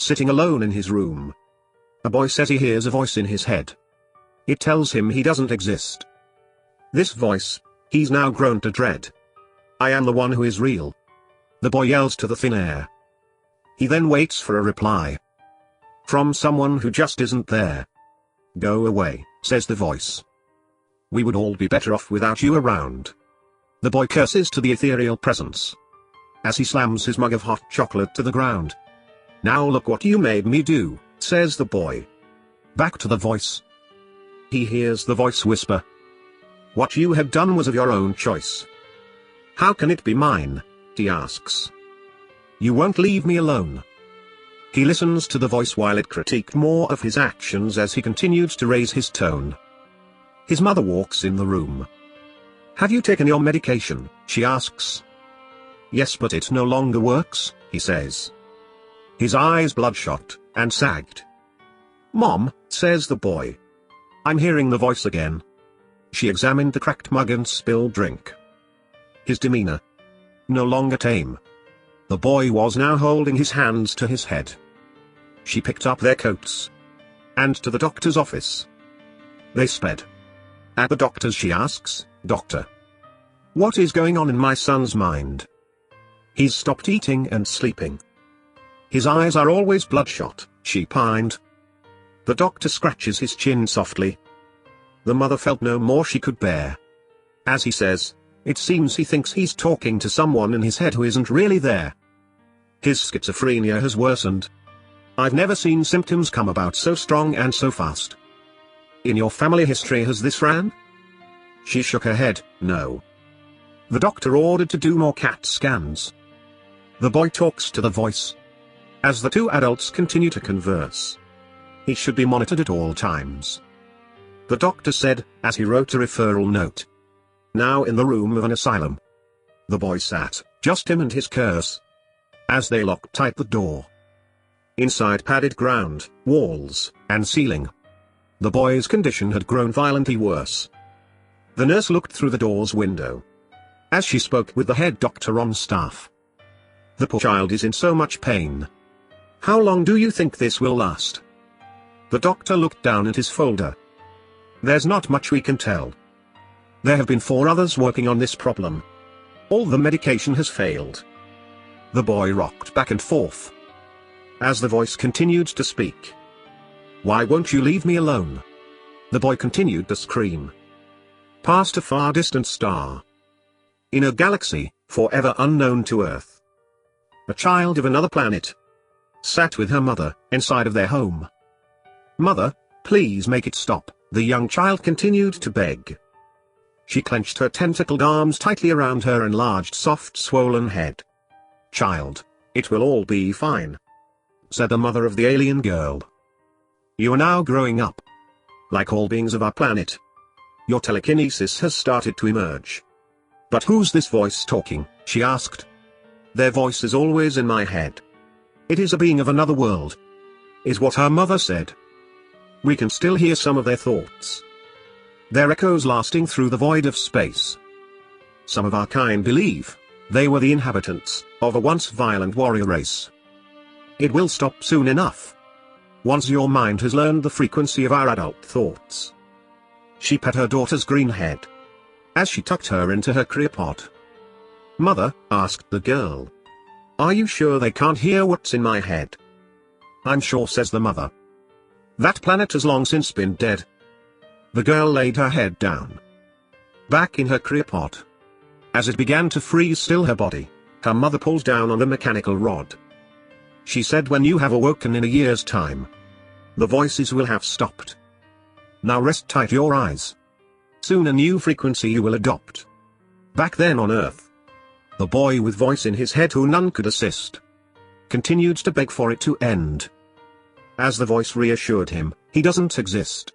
sitting alone in his room. A boy says he hears a voice in his head. It tells him he doesn't exist. This voice, he's now grown to dread. I am the one who is real. The boy yells to the thin air. He then waits for a reply. From someone who just isn't there. Go away, says the voice. We would all be better off without you around. The boy curses to the ethereal presence. As he slams his mug of hot chocolate to the ground. Now look what you made me do, says the boy. Back to the voice. He hears the voice whisper. What you have done was of your own choice. How can it be mine? He asks. You won't leave me alone. He listens to the voice while it critiqued more of his actions as he continued to raise his tone. His mother walks in the room. Have you taken your medication? She asks. Yes, but it no longer works, he says. His eyes bloodshot, and sagged. Mom, says the boy. I'm hearing the voice again. She examined the cracked mug and spilled drink. His demeanor. No longer tame. The boy was now holding his hands to his head. She picked up their coats. And to the doctor's office. They sped. At the doctor's she asks, Doctor. What is going on in my son's mind? He's stopped eating and sleeping. His eyes are always bloodshot, she pined. The doctor scratches his chin softly. The mother felt no more she could bear. As he says, it seems he thinks he's talking to someone in his head who isn't really there. His schizophrenia has worsened. I've never seen symptoms come about so strong and so fast. In your family history has this ran? She shook her head, no. The doctor ordered to do more CAT scans. The boy talks to the voice. As the two adults continue to converse. He should be monitored at all times. The doctor said, as he wrote a referral note. Now in the room of an asylum. The boy sat, just him and his curse. As they locked tight the door. Inside padded ground, walls, and ceiling. The boy's condition had grown violently worse. The nurse looked through the door's window. As she spoke with the head doctor on staff. The poor child is in so much pain. How long do you think this will last? The doctor looked down at his folder. There's not much we can tell. There have been 4 others working on this problem. All the medication has failed. The boy rocked back and forth. As the voice continued to speak. Why won't you leave me alone? The boy continued to scream. Past a far distant star. In a galaxy, forever unknown to Earth. A child of another planet. Sat with her mother, inside of their home. Mother, please make it stop, the young child continued to beg. She clenched her tentacled arms tightly around her enlarged soft swollen head. Child, it will all be fine. Said the mother of the alien girl. You are now growing up. Like all beings of our planet. Your telekinesis has started to emerge. But who's this voice talking? She asked. Their voice is always in my head. It is a being of another world. Is what her mother said. We can still hear some of their thoughts. Their echoes lasting through the void of space. Some of our kind believe they were the inhabitants of a once violent warrior race. It will stop soon enough. Once your mind has learned the frequency of our adult thoughts. She pet her daughter's green head. As she tucked her into her cryopod. Mother, asked the girl. Are you sure they can't hear what's in my head? I'm sure, says the mother. That planet has long since been dead. The girl laid her head down. Back in her cryopod. As it began to freeze still her body, her mother pulled down on the mechanical rod. She said, when you have awoken in a year's time, the voices will have stopped. Now rest tight your eyes. Soon a new frequency you will adopt. Back then on Earth, the boy with voice in his head who none could assist, continued to beg for it to end. As the voice reassured him, he doesn't exist.